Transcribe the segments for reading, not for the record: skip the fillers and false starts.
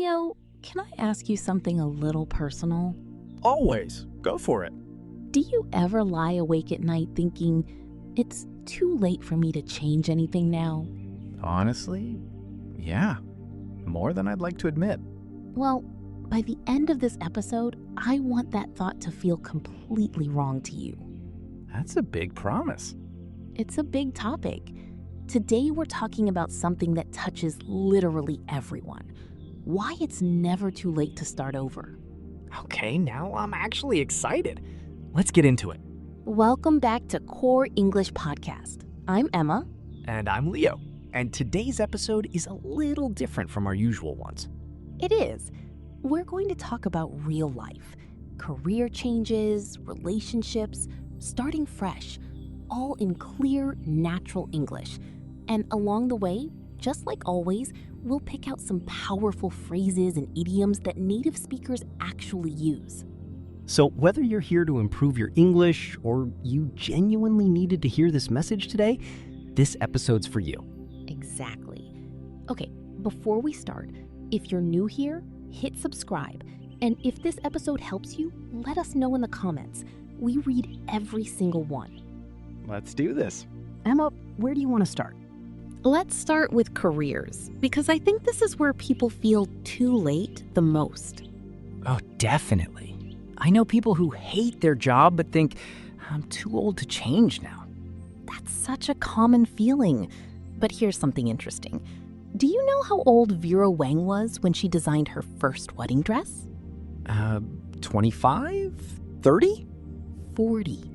Leo, can I ask you something a little personal? Always. Go for it. Do you ever lie awake at night thinking, it's too late for me to change anything now? Honestly, yeah. More than I'd like to admit. Well, by the end of this episode, I want that thought to feel completely wrong to you. That's a big promise. It's a big topic. Today we're talking about something that touches literally everyone. Why it's never too late to start over. Okay, now I'm actually excited. Let's get into it. Welcome back to Core English Podcast. I'm Emma. And I'm Leo. And today's episode is a little different from our usual ones. It is. We're going to talk about real life, career changes, relationships, starting fresh, all in clear, natural English. And along the way, just like always, we'll pick out some powerful phrases and idioms that native speakers actually use. So whether you're here to improve your English or you genuinely needed to hear this message today, this episode's for you. Exactly. Okay, before we start, if you're new here, hit subscribe. And if this episode helps you, let us know in the comments. We read every single one. Let's do this. Emma, where do you want to start? Let's start with careers, because I think this is where people feel too late the most. Oh, definitely. I know people who hate their job but think, I'm too old to change now. That's such a common feeling. But here's something interesting. Do you know how old Vera Wang was when she designed her first wedding dress? 25? 30? 40.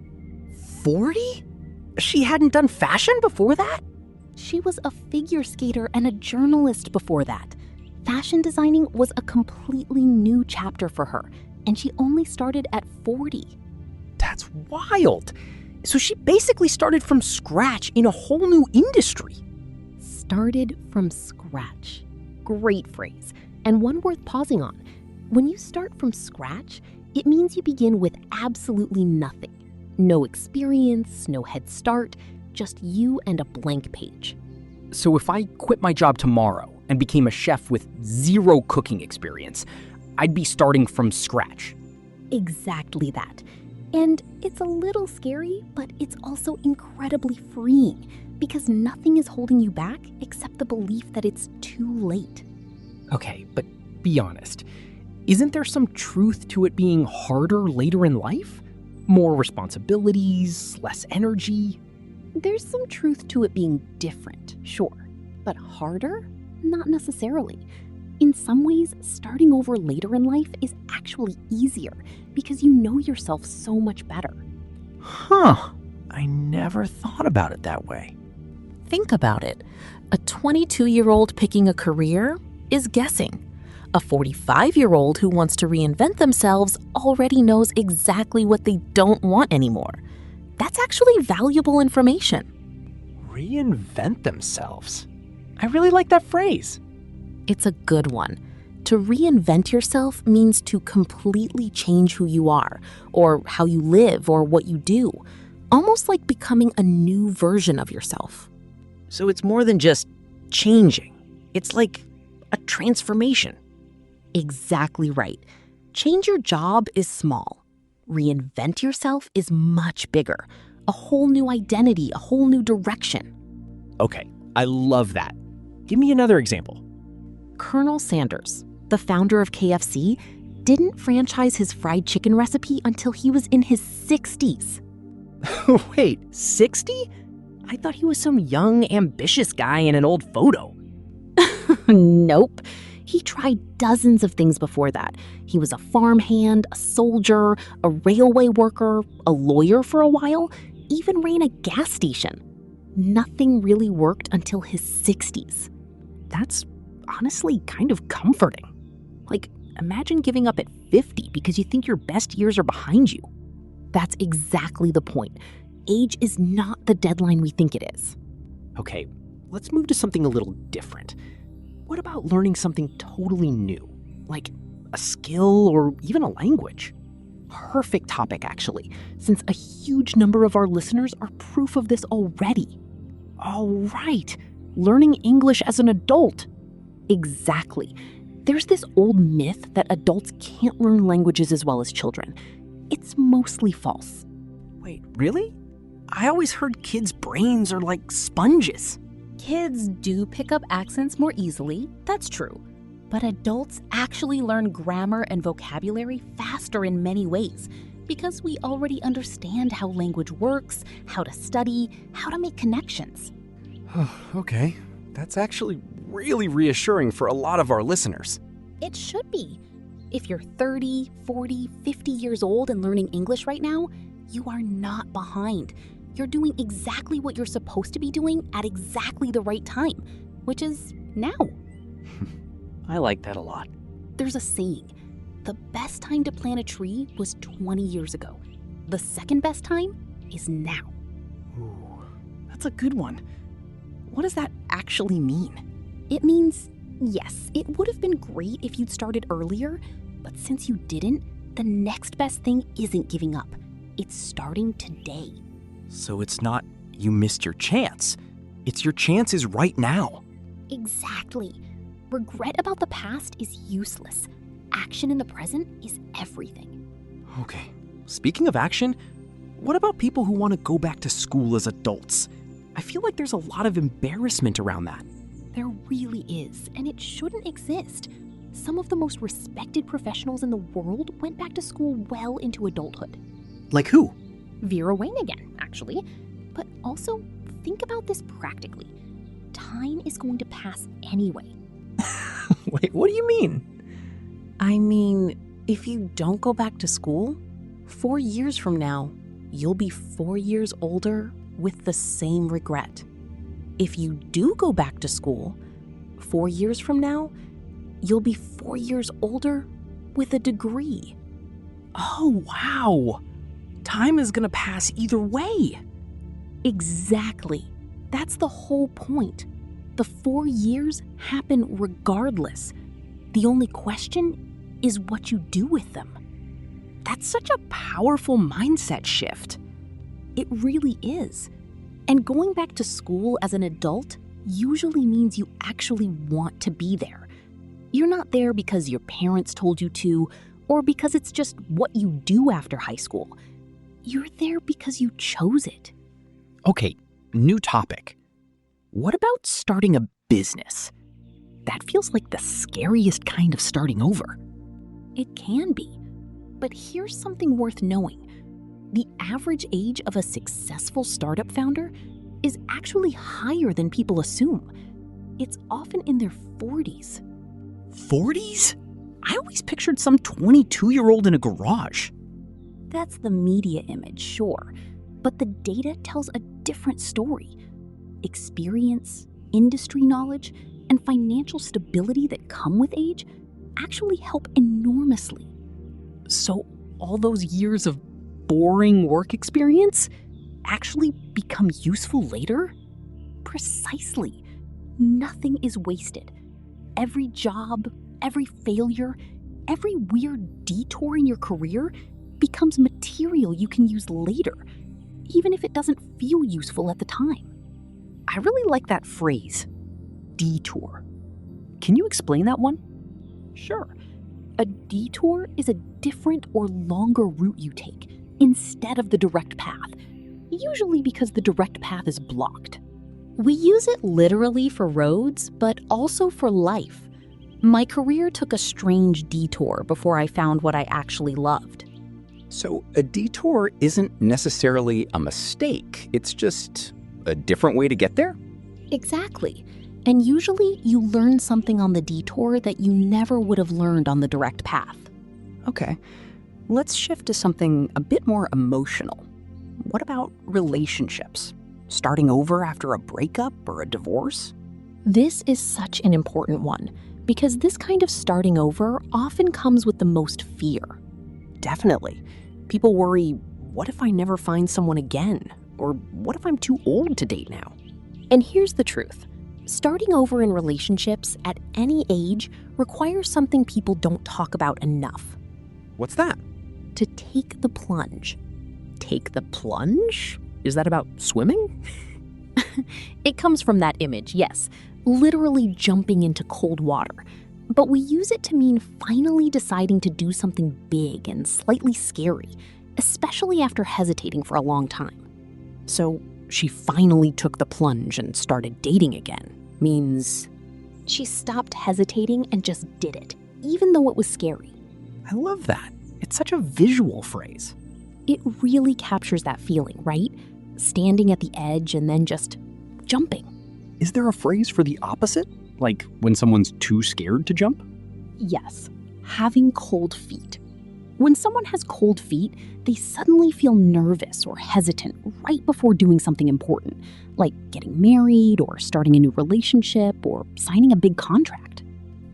40? She hadn't done fashion before that? She was a figure skater and a journalist before that. Fashion designing was a completely new chapter for her, and she only started at 40. That's wild. So she basically started from scratch in a whole new industry. Started from scratch. Great phrase, and one worth pausing on. When you start from scratch, it means you begin with absolutely nothing. No experience, no head start, just you and a blank page. So if I quit my job tomorrow and became a chef with zero cooking experience, I'd be starting from scratch. Exactly that. And it's a little scary, but it's also incredibly freeing because nothing is holding you back except the belief that it's too late. Okay, but be honest. Isn't there some truth to it being harder later in life? More responsibilities, less energy? There's some truth to it being different, sure. But harder? Not necessarily. In some ways, starting over later in life is actually easier because you know yourself so much better. Huh. I never thought about it that way. Think about it. A 22-year-old picking a career is guessing. A 45-year-old who wants to reinvent themselves already knows exactly what they don't want anymore. That's actually valuable information. Reinvent themselves. I really like that phrase. It's a good one. To reinvent yourself means to completely change who you are, or how you live, or what you do. Almost like becoming a new version of yourself. So it's more than just changing. It's like a transformation. Exactly right. Change your job is small. Reinvent yourself is much bigger. A whole new identity, a whole new direction. Okay, I love that. Give me another example. Colonel Sanders, the founder of KFC, didn't franchise his fried chicken recipe until he was in his 60s. Wait, 60? I thought he was some young, ambitious guy in an old photo. Nope. He tried dozens of things before that. He was a farmhand, a soldier, a railway worker, a lawyer for a while, even ran a gas station. Nothing really worked until his 60s. That's honestly kind of comforting. Like, imagine giving up at 50 because you think your best years are behind you. That's exactly the point. Age is not the deadline we think it is. Okay, let's move to something a little different. What about learning something totally new, like a skill or even a language? Perfect topic, actually, since a huge number of our listeners are proof of this already. Oh, right. Learning English as an adult. Exactly. There's this old myth that adults can't learn languages as well as children. It's mostly false. Wait, really? I always heard kids' brains are like sponges. Kids do pick up accents more easily, that's true. But adults actually learn grammar and vocabulary faster in many ways because we already understand how language works, how to study, how to make connections. Okay, that's actually really reassuring for a lot of our listeners. It should be. If you're 30, 40, 50 years old and learning English right now, you are not behind. You're doing exactly what you're supposed to be doing at exactly the right time, which is now. I like that a lot. There's a saying, the best time to plant a tree was 20 years ago. The second best time is now. Ooh, that's a good one. What does that actually mean? It means, yes, it would have been great if you'd started earlier, but since you didn't, the next best thing isn't giving up. It's starting today. So it's not you missed your chance. It's your chance is right now. Exactly. Regret about the past is useless. Action in the present is everything. Okay, speaking of action, what about people who want to go back to school as adults? I feel like there's a lot of embarrassment around that. There really is, and it shouldn't exist. Some of the most respected professionals in the world went back to school well into adulthood. Like who? Vera Wang again, actually. But also, think about this practically. Time is going to pass anyway. Wait, what do you mean? I mean, if you don't go back to school, 4 years from now, you'll be 4 years older with the same regret. If you do go back to school, 4 years from now, you'll be 4 years older with a degree. Oh, wow. Time is gonna pass either way. Exactly. That's the whole point. The 4 years happen regardless. The only question is what you do with them. That's such a powerful mindset shift. It really is. And going back to school as an adult usually means you actually want to be there. You're not there because your parents told you to, or because it's just what you do after high school. You're there because you chose it. Okay, new topic. What about starting a business? That feels like the scariest kind of starting over. It can be. But here's something worth knowing. The average age of a successful startup founder is actually higher than people assume. It's often in their 40s. 40s? I always pictured some 22-year-old in a garage. That's the media image, sure. But the data tells a different story. Experience, industry knowledge, and financial stability that come with age actually help enormously. So all those years of boring work experience actually become useful later? Precisely. Nothing is wasted. Every job, every failure, every weird detour in your career becomes material you can use later, even if it doesn't feel useful at the time. I really like that phrase, detour. Can you explain that one? Sure. A detour is a different or longer route you take instead of the direct path, usually because the direct path is blocked. We use it literally for roads, but also for life. My career took a strange detour before I found what I actually loved. So a detour isn't necessarily a mistake. It's just a different way to get there? Exactly. And usually you learn something on the detour that you never would have learned on the direct path. Okay, let's shift to something a bit more emotional. What about relationships? Starting over after a breakup or a divorce? This is such an important one because this kind of starting over often comes with the most fear. Definitely. People worry, what if I never find someone again? Or what if I'm too old to date now? And here's the truth. Starting over in relationships at any age requires something people don't talk about enough. What's that? To take the plunge. Take the plunge? Is that about swimming? It comes from that image, yes. Literally jumping into cold water. but we use it to mean finally deciding to do something big and slightly scary, especially after hesitating for a long time. So she finally took the plunge and started dating again means She stopped hesitating and just did it, even though it was scary. I love that. It's such a visual phrase. It really captures that feeling, right? Standing at the edge and then just jumping. Is there a phrase for the opposite? Like when someone's too scared to jump? Yes, having cold feet. When someone has cold feet, they suddenly feel nervous or hesitant right before doing something important, like getting married or starting a new relationship or signing a big contract.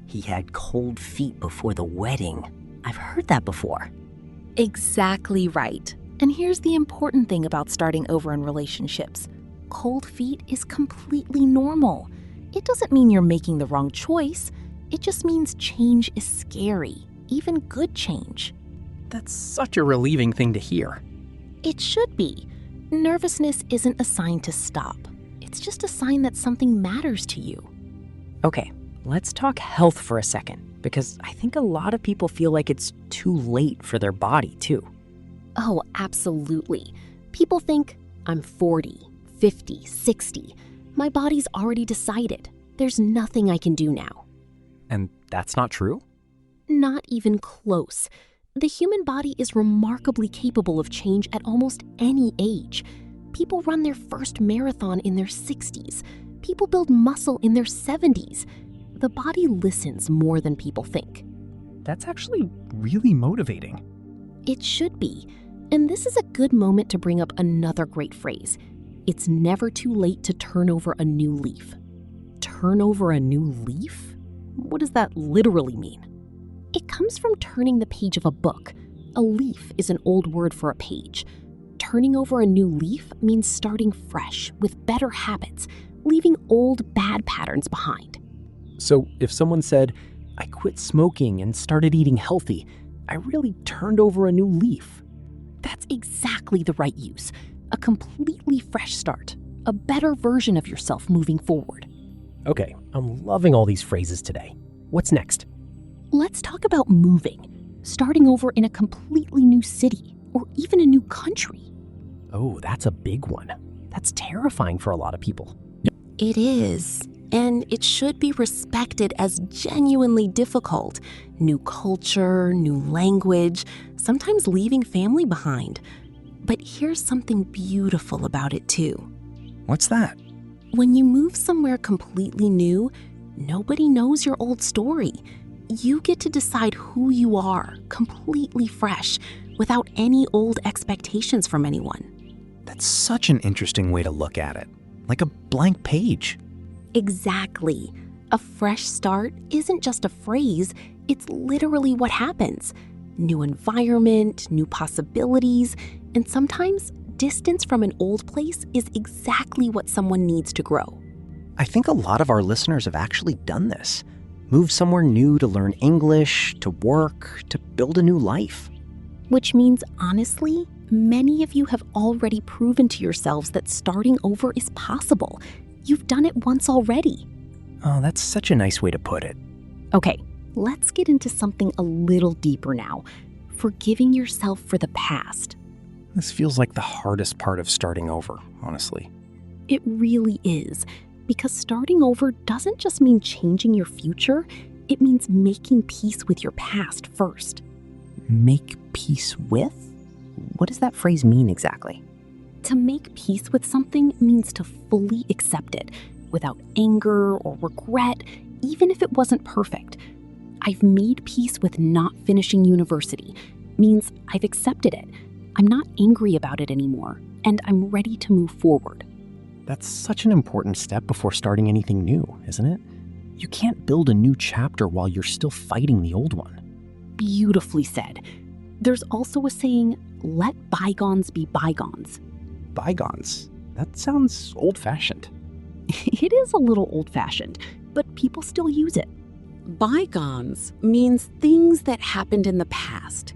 He had cold feet before the wedding. I've heard that before. Exactly right. And here's the important thing about starting over in relationships. Cold feet is completely normal. It doesn't mean you're making the wrong choice. It just means change is scary, even good change. That's such a relieving thing to hear. It should be. Nervousness isn't a sign to stop. It's just a sign that something matters to you. Okay, let's talk health for a second, because I think a lot of people feel like it's too late for their body, too. Oh, absolutely. People think, I'm 40, 50, 60. My body's already decided. There's nothing I can do now. And that's not true? Not even close. The human body is remarkably capable of change at almost any age. People run their first marathon in their 60s. People build muscle in their 70s. The body listens more than people think. That's actually really motivating. It should be. And this is a good moment to bring up another great phrase. It's never too late to turn over a new leaf. Turn over a new leaf? What does that literally mean? It comes from turning the page of a book. A leaf is an old word for a page. Turning over a new leaf means starting fresh with better habits, leaving old bad patterns behind. So if someone said, I quit smoking and started eating healthy, I really turned over a new leaf. That's exactly the right use. A completely fresh start. A better version of yourself moving forward. Okay, I'm loving all these phrases today. What's next? Let's talk about moving. Starting over in a completely new city or even a new country. Oh, that's a big one. That's terrifying for a lot of people. It is. And it should be respected as genuinely difficult. New culture, new language, sometimes leaving family behind. But here's something beautiful about it too. What's that? When you move somewhere completely new, nobody knows your old story. You get to decide who you are, completely fresh, without any old expectations from anyone. That's such an interesting way to look at it. Like a blank page. Exactly. A fresh start isn't just a phrase, it's literally what happens. New environment, new possibilities, and sometimes distance from an old place is exactly what someone needs to grow. I think a lot of our listeners have actually done this. Moved somewhere new to learn English, to work, to build a new life. Which means, honestly, many of you have already proven to yourselves that starting over is possible. You've done it once already. Oh, that's such a nice way to put it. Okay, let's get into something a little deeper now. Forgiving yourself for the past. This feels like the hardest part of starting over, honestly. It really is. Because starting over doesn't just mean changing your future, it means making peace with your past first. Make peace with? What does that phrase mean exactly? To make peace with something means to fully accept it, without anger or regret, even if it wasn't perfect. I've made peace with not finishing university, means I've accepted it. I'm not angry about it anymore, and I'm ready to move forward. That's such an important step before starting anything new, isn't it? You can't build a new chapter while you're still fighting the old one. Beautifully said. There's also a saying, let bygones be bygones. Bygones? That sounds old-fashioned. It is a little old-fashioned, but people still use it. Bygones means things that happened in the past.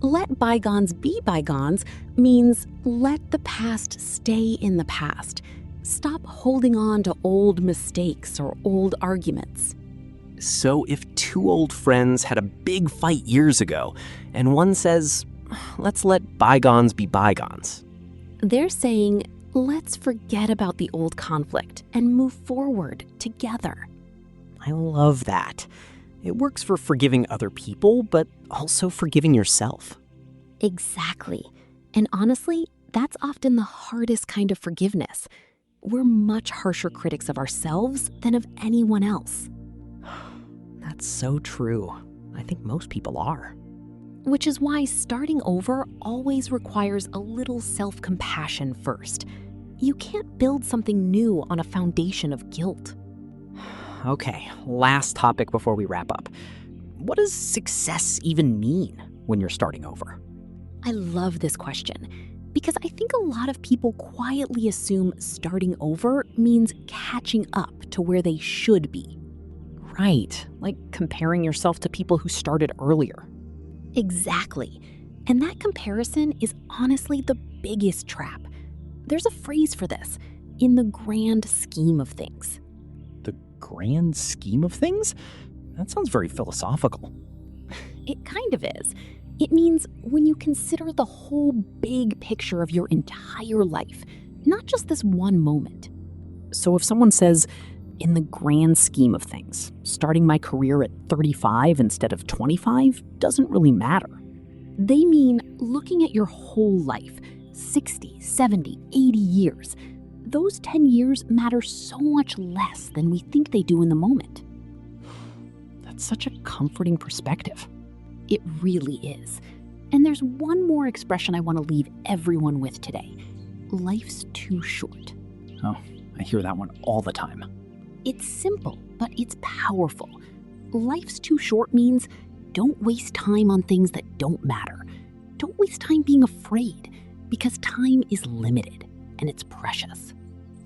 Let bygones be bygones means let the past stay in the past. Stop holding on to old mistakes or old arguments. So if two old friends had a big fight years ago, and one says, let's let bygones be bygones. They're saying, let's forget about the old conflict and move forward together. I love that. It works for forgiving other people, but also forgiving yourself. Exactly. And honestly, that's often the hardest kind of forgiveness. We're much harsher critics of ourselves than of anyone else. That's so true. I think most people are. Which is why starting over always requires a little self-compassion first. You can't build something new on a foundation of guilt. Okay, last topic before we wrap up. What does success even mean when you're starting over? I love this question because I think a lot of people quietly assume starting over means catching up to where they should be. Right, like comparing yourself to people who started earlier. Exactly. And that comparison is honestly the biggest trap. There's a phrase for this, in the grand scheme of things. The grand scheme of things? That sounds very philosophical. It kind of is. It means when you consider the whole big picture of your entire life, not just this one moment. So if someone says, in the grand scheme of things, starting my career at 35 instead of 25 doesn't really matter. They mean looking at your whole life, 60, 70, 80 years. Those 10 years matter so much less than we think they do in the moment. That's such a comforting perspective. It really is. And there's one more expression I want to leave everyone with today. Life's too short. Oh, I hear that one all the time. It's simple, but it's powerful. Life's too short means don't waste time on things that don't matter. Don't waste time being afraid, because time is limited and it's precious.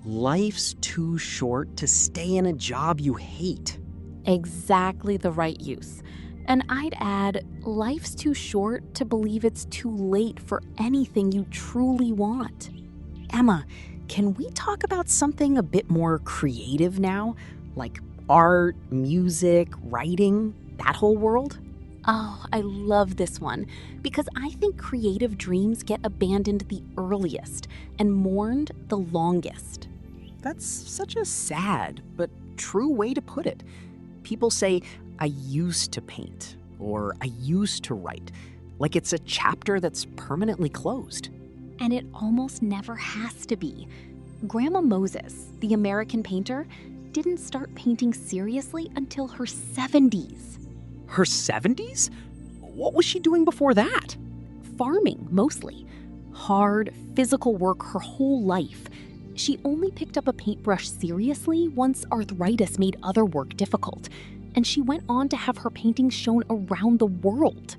Life's too short to stay in a job you hate. Exactly the right use. And I'd add, life's too short to believe it's too late for anything you truly want. Emma, can we talk about something a bit more creative now? Like art, music, writing, that whole world? Oh, I love this one because I think creative dreams get abandoned the earliest and mourned the longest. That's such a sad but true way to put it. People say, I used to paint, or I used to write, like it's a chapter that's permanently closed. And it almost never has to be. Grandma Moses, the American painter, didn't start painting seriously until her 70s. Her 70s? What was she doing before that? Farming, mostly. Hard, physical work her whole life. She only picked up a paintbrush seriously once arthritis made other work difficult. And she went on to have her paintings shown around the world.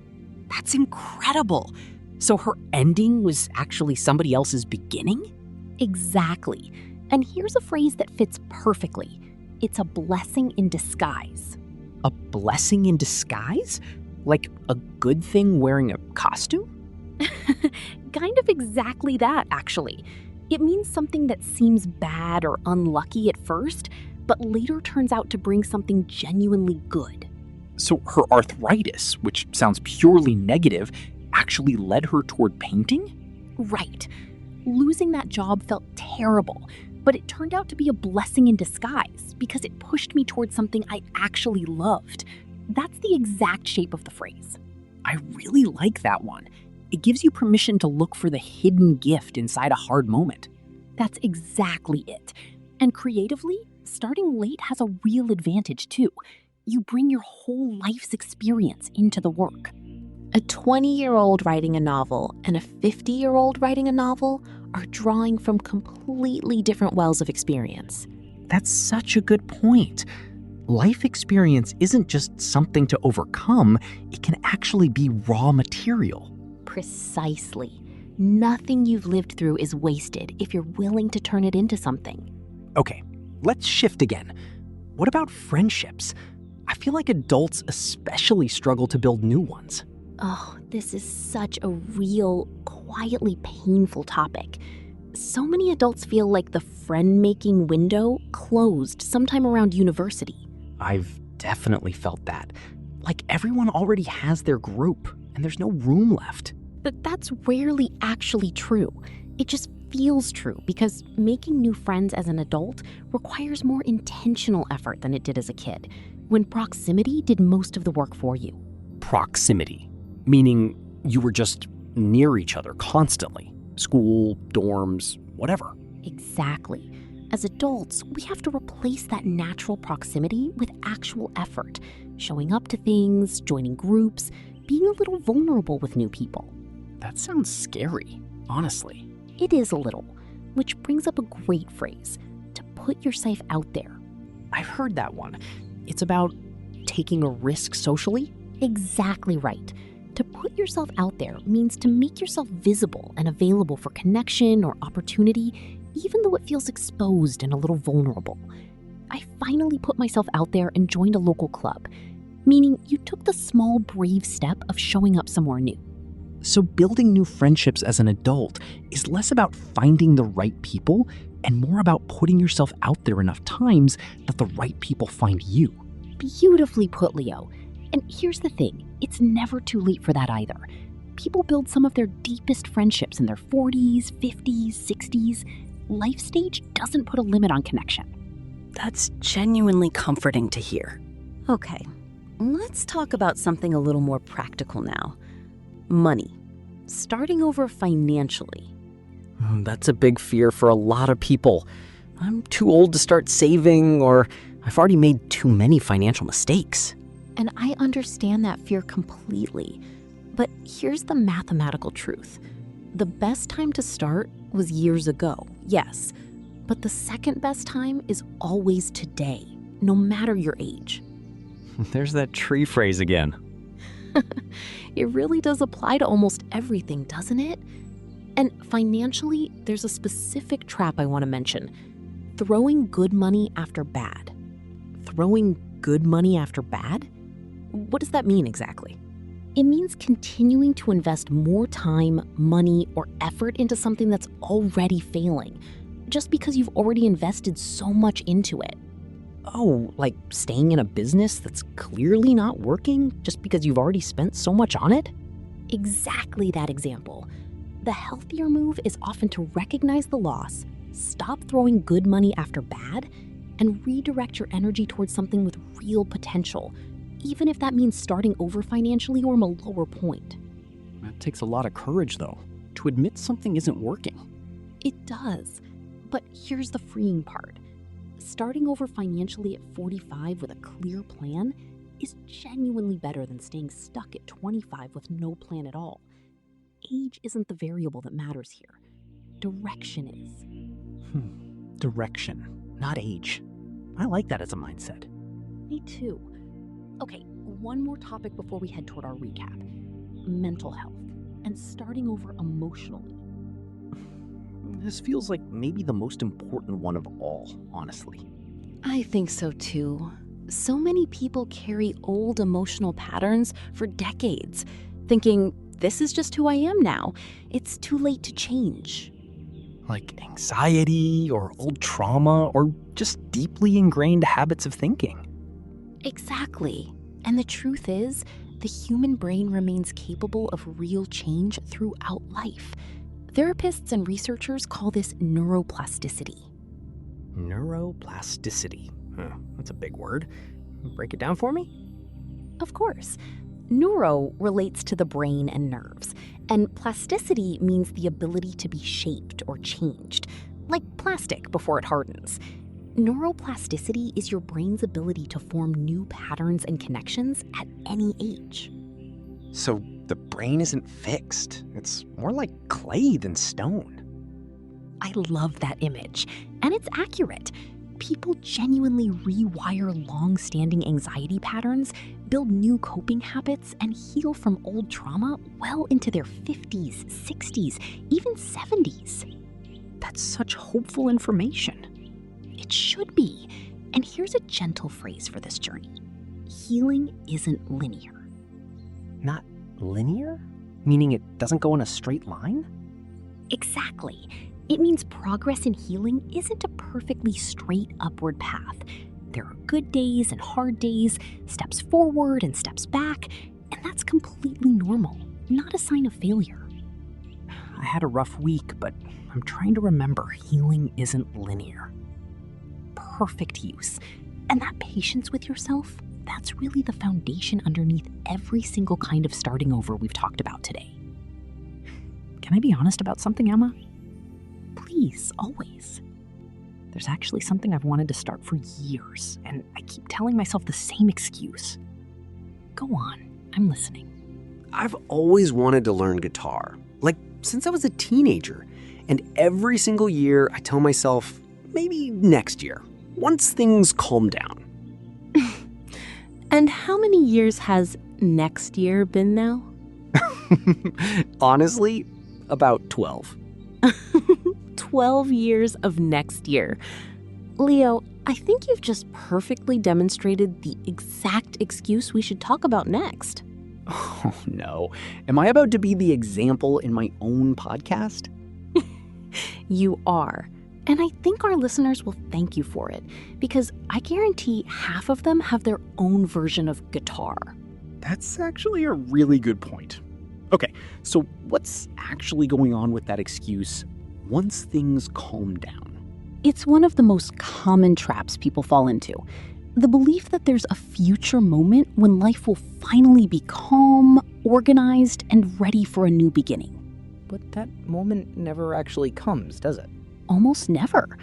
That's incredible. So her ending was actually somebody else's beginning? Exactly. And here's a phrase that fits perfectly. It's a blessing in disguise. A blessing in disguise? Like a good thing wearing a costume? Kind of exactly that, actually. It means something that seems bad or unlucky at first, but later turns out to bring something genuinely good. So her arthritis, which sounds purely negative, actually led her toward painting? Right. Losing that job felt terrible, but it turned out to be a blessing in disguise because it pushed me towards something I actually loved. That's the exact shape of the phrase. I really like that one. It gives you permission to look for the hidden gift inside a hard moment. That's exactly it. And creatively, starting late has a real advantage too. You bring your whole life's experience into the work. A 20-year-old writing a novel and a 50-year-old writing a novel are drawing from completely different wells of experience. That's such a good point. Life experience isn't just something to overcome, it can actually be raw material. Precisely. Nothing you've lived through is wasted if you're willing to turn it into something. Okay, let's shift again. What about friendships? I feel like adults especially struggle to build new ones. Oh, this is such a real, quietly painful topic. So many adults feel like the friend-making window closed sometime around university. I've definitely felt that. Like everyone already has their group, and there's no room left. But that's rarely actually true. It just feels true because making new friends as an adult requires more intentional effort than it did as a kid, when proximity did most of the work for you. Proximity, meaning you were just near each other constantly. School, dorms, whatever. Exactly. As adults, we have to replace that natural proximity with actual effort, showing up to things, joining groups, being a little vulnerable with new people. That sounds scary, honestly. It is a little, which brings up a great phrase, to put yourself out there. I've heard that one. It's about taking a risk socially? Exactly right. To put yourself out there means to make yourself visible and available for connection or opportunity, even though it feels exposed and a little vulnerable. I finally put myself out there and joined a local club, meaning you took the small, brave step of showing up somewhere new. So building new friendships as an adult is less about finding the right people and more about putting yourself out there enough times that the right people find you. Beautifully put, Leo. And here's the thing, it's never too late for that either. People build some of their deepest friendships in their 40s, 50s, 60s. Life stage doesn't put a limit on connection. That's genuinely comforting to hear. Okay, let's talk about something a little more practical now. Money. Starting over financially. That's a big fear for a lot of people. I'm too old to start saving, or I've already made too many financial mistakes. And I understand that fear completely. But here's the mathematical truth. The best time to start was years ago, yes. But the second best time is always today, no matter your age. There's that tree phrase again. It really does apply to almost everything, doesn't it? And financially, there's a specific trap I want to mention. Throwing good money after bad. Throwing good money after bad? What does that mean exactly? It means continuing to invest more time, money, or effort into something that's already failing, just because you've already invested so much into it. Oh, like staying in a business that's clearly not working just because you've already spent so much on it? Exactly that example. The healthier move is often to recognize the loss, stop throwing good money after bad, and redirect your energy towards something with real potential, even if that means starting over financially or from a lower point. That takes a lot of courage, though, to admit something isn't working. It does. But here's the freeing part. Starting over financially at 45 with a clear plan is genuinely better than staying stuck at 25 with no plan at all. Age isn't the variable that matters here. Direction is. Direction, not age. I like that as a mindset. Me too. Okay, one more topic before we head toward our recap. Mental health and starting over emotionally. This feels like maybe the most important one of all, honestly. I think so too. So many people carry old emotional patterns for decades, thinking, this is just who I am now. It's too late to change. Like anxiety or old trauma or just deeply ingrained habits of thinking. Exactly. And the truth is, the human brain remains capable of real change throughout life. Therapists and researchers call this neuroplasticity. Neuroplasticity. That's a big word. Break it down for me? Of course. Neuro relates to the brain and nerves, and plasticity means the ability to be shaped or changed, like plastic before it hardens. Neuroplasticity is your brain's ability to form new patterns and connections at any age. So the brain isn't fixed. It's more like clay than stone. I love that image, and it's accurate. People genuinely rewire long-standing anxiety patterns, build new coping habits, and heal from old trauma well into their 50s, 60s, even 70s. That's such hopeful information. It should be. And here's a gentle phrase for this journey. Healing isn't linear. Not linear? Meaning it doesn't go in a straight line? Exactly. It means progress in healing isn't a perfectly straight upward path. There are good days and hard days, steps forward and steps back, and that's completely normal, not a sign of failure. I had a rough week, but I'm trying to remember healing isn't linear. Perfect use. And that patience with yourself, that's really the foundation underneath every single kind of starting over we've talked about today. Can I be honest about something, Emma? Please, always. There's actually something I've wanted to start for years, and I keep telling myself the same excuse. Go on, I'm listening. I've always wanted to learn guitar, like since I was a teenager. And every single year I tell myself, maybe next year, once things calm down. And how many years has next year been now? Honestly, about 12. 12 years of next year. Leo, I think you've just perfectly demonstrated the exact excuse we should talk about next. Oh no. Am I about to be the example in my own podcast? You are. And I think our listeners will thank you for it, because I guarantee half of them have their own version of guitar. That's actually a really good point. Okay, so what's actually going on with that excuse once things calm down? It's one of the most common traps people fall into. The belief that there's a future moment when life will finally be calm, organized, and ready for a new beginning. But that moment never actually comes, does it? Almost never.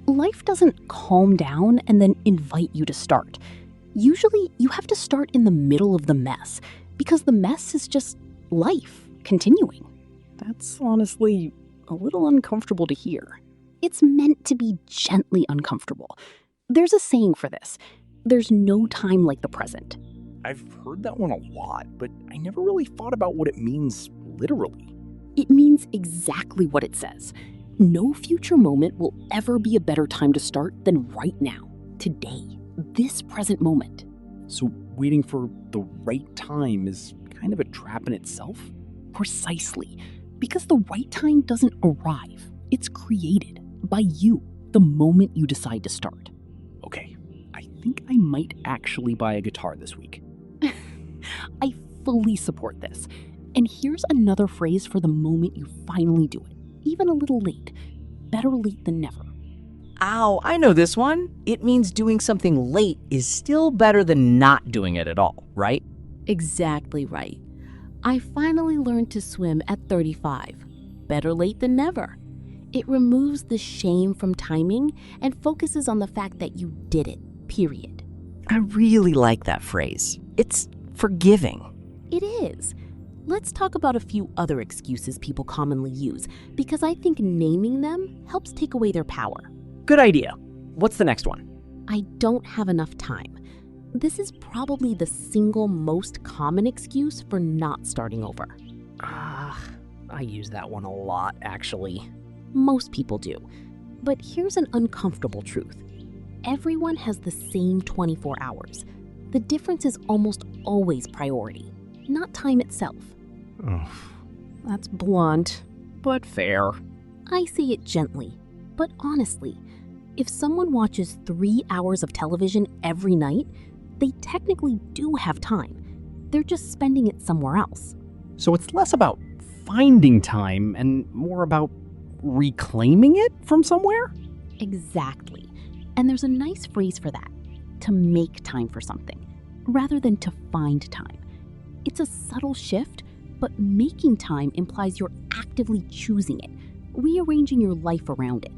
Life doesn't calm down and then invite you to start. Usually, you have to start in the middle of the mess, because the mess is just life continuing. That's honestly a little uncomfortable to hear. It's meant to be gently uncomfortable. There's a saying for this. There's no time like the present. I've heard that one a lot, but I never really thought about what it means literally. It means exactly what it says. No future moment will ever be a better time to start than right now, today, this present moment. So waiting for the right time is kind of a trap in itself? Precisely. Because the right time doesn't arrive. It's created by you the moment you decide to start. Okay, I think I might actually buy a guitar this week. I fully support this. And here's another phrase for the moment you finally do it, even a little late. Better late than never. Ow, I know this one. It means doing something late is still better than not doing it at all, right? Exactly right. I finally learned to swim at 35. Better late than never. It removes the shame from timing and focuses on the fact that you did it, period. I really like that phrase. It's forgiving. It is. Let's talk about a few other excuses people commonly use, because I think naming them helps take away their power. Good idea. What's the next one? I don't have enough time. This is probably the single most common excuse for not starting over. I use that one a lot, actually. Most people do. But here's an uncomfortable truth. Everyone has the same 24 hours. The difference is almost always priority, not time itself. That's blunt, but fair. I say it gently, but honestly, if someone watches 3 hours of television every night, they technically do have time. They're just spending it somewhere else. So it's less about finding time and more about reclaiming it from somewhere? Exactly. And there's a nice phrase for that, to make time for something, rather than to find time. It's a subtle shift, but making time implies you're actively choosing it, rearranging your life around it,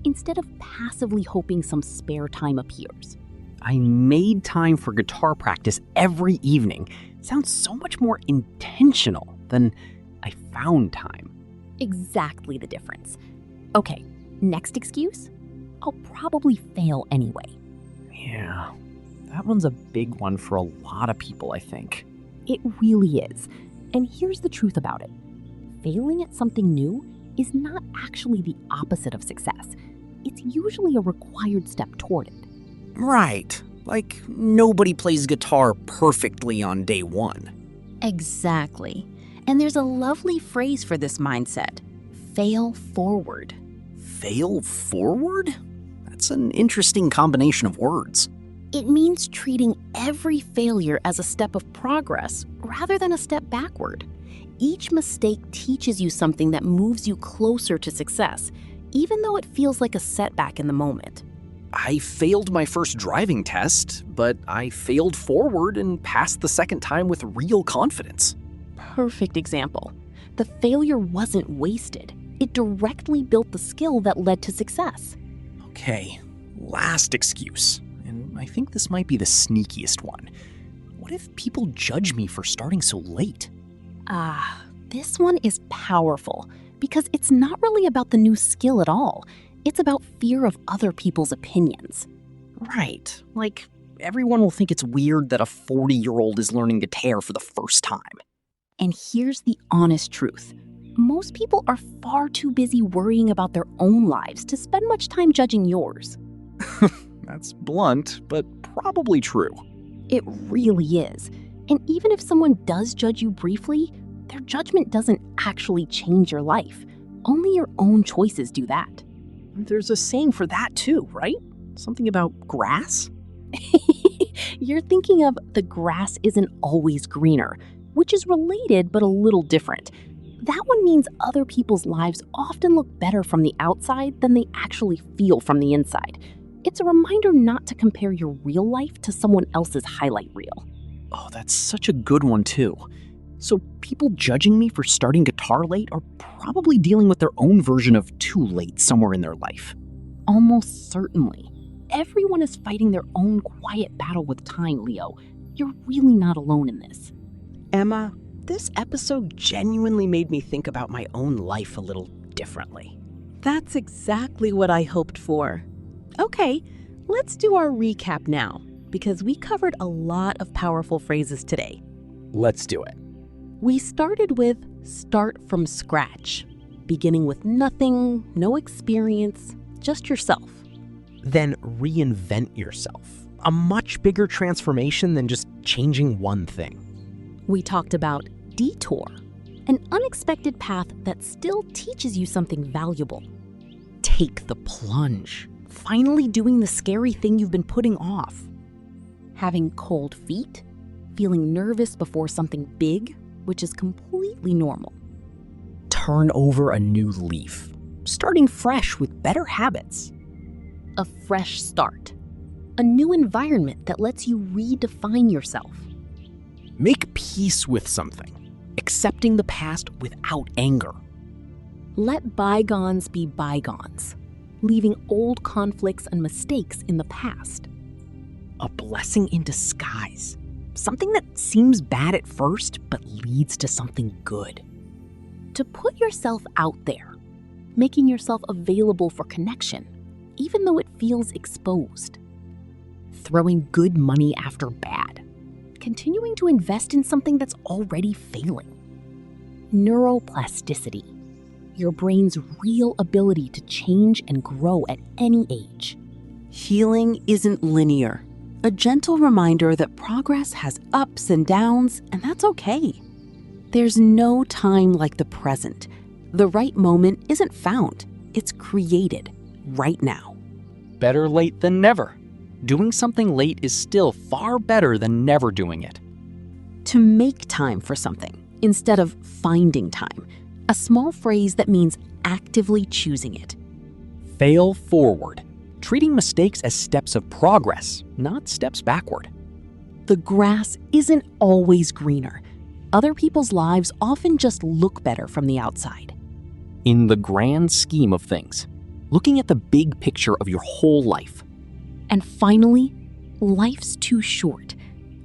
instead of passively hoping some spare time appears. I made time for guitar practice every evening. Sounds so much more intentional than I found time. Exactly the difference. Okay, next excuse? I'll probably fail anyway. Yeah, that one's a big one for a lot of people, I think. It really is. And here's the truth about it. Failing at something new is not actually the opposite of success. It's usually a required step toward it. Right. Like, nobody plays guitar perfectly on day one. Exactly. And there's a lovely phrase for this mindset. Fail forward. Fail forward? That's an interesting combination of words. It means treating every failure as a step of progress rather than a step backward. Each mistake teaches you something that moves you closer to success, even though it feels like a setback in the moment. I failed my first driving test, but I failed forward and passed the second time with real confidence. Perfect example. The failure wasn't wasted. It directly built the skill that led to success. Okay, last excuse. And I think this might be the sneakiest one. What if people judge me for starting so late? This one is powerful because it's not really about the new skill at all. It's about fear of other people's opinions. Right. Like, everyone will think it's weird that a 40-year-old is learning to tear for the first time. And here's the honest truth. Most people are far too busy worrying about their own lives to spend much time judging yours. That's blunt, but probably true. It really is. And even if someone does judge you briefly, their judgment doesn't actually change your life. Only your own choices do that. There's a saying for that too, right? Something about grass? You're thinking of the grass isn't always greener, which is related but a little different. That one means other people's lives often look better from the outside than they actually feel from the inside. It's a reminder not to compare your real life to someone else's highlight reel. Oh, that's such a good one too. So people judging me for starting guitar late are probably dealing with their own version of too late somewhere in their life. Almost certainly. Everyone is fighting their own quiet battle with time, Leo. You're really not alone in this. Emma, this episode genuinely made me think about my own life a little differently. That's exactly what I hoped for. Okay, let's do our recap now, because we covered a lot of powerful phrases today. Let's do it. We started with start from scratch, beginning with nothing, no experience, just yourself. Then reinvent yourself. A much bigger transformation than just changing one thing. We talked about detour, an unexpected path that still teaches you something valuable. Take the plunge. Finally doing the scary thing you've been putting off. Having cold feet, feeling nervous before something big, which is completely normal. Turn over a new leaf. Starting fresh with better habits. A fresh start. A new environment that lets you redefine yourself. Make peace with something. Accepting the past without anger. Let bygones be bygones, leaving old conflicts and mistakes in the past. A blessing in disguise. Something that seems bad at first, but leads to something good. To put yourself out there, making yourself available for connection, even though it feels exposed. Throwing good money after bad. Continuing to invest in something that's already failing. Neuroplasticity, your brain's real ability to change and grow at any age. Healing isn't linear. A gentle reminder that progress has ups and downs, and that's okay. There's no time like the present. The right moment isn't found, it's created right now. Better late than never. Doing something late is still far better than never doing it. To make time for something instead of finding time, a small phrase that means actively choosing it. Fail forward. Treating mistakes as steps of progress, not steps backward. The grass isn't always greener. Other people's lives often just look better from the outside. In the grand scheme of things, looking at the big picture of your whole life. And finally, life's too short.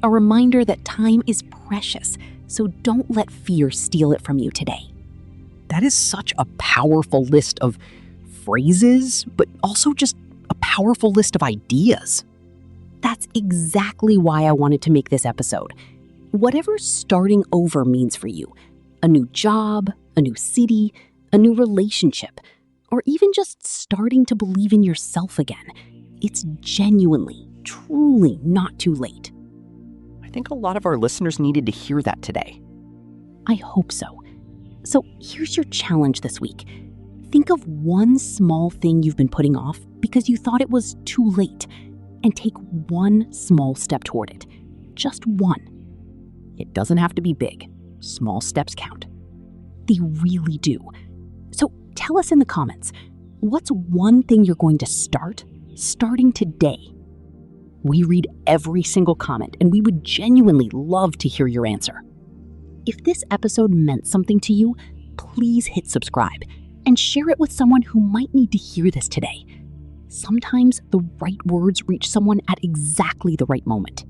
A reminder that time is precious, so don't let fear steal it from you today. That is such a powerful list of phrases, but also just a powerful list of ideas. That's exactly why I wanted to make this episode. Whatever starting over means for you, a new job, a new city, a new relationship, or even just starting to believe in yourself again, it's genuinely, truly not too late. I think a lot of our listeners needed to hear that today. I hope so. So here's your challenge this week. Think of one small thing you've been putting off because you thought it was too late. and take one small step toward it. Just one. It doesn't have to be big. Small steps count. They really do. So tell us in the comments, what's one thing you're going to starting today? We read every single comment, and we would genuinely love to hear your answer. If this episode meant something to you, please hit subscribe and share it with someone who might need to hear this today. Sometimes the right words reach someone at exactly the right moment.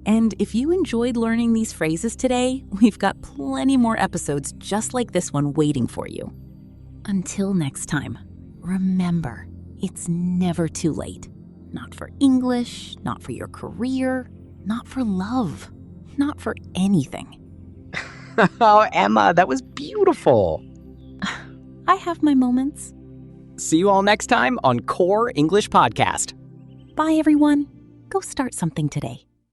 And if you enjoyed learning these phrases today, we've got plenty more episodes just like this one waiting for you. Until next time, remember, it's never too late. Not for English, not for your career, not for love, not for anything. Oh, Emma, that was beautiful. I have my moments. See you all next time on Core English Podcast. Bye, everyone. Go start something today.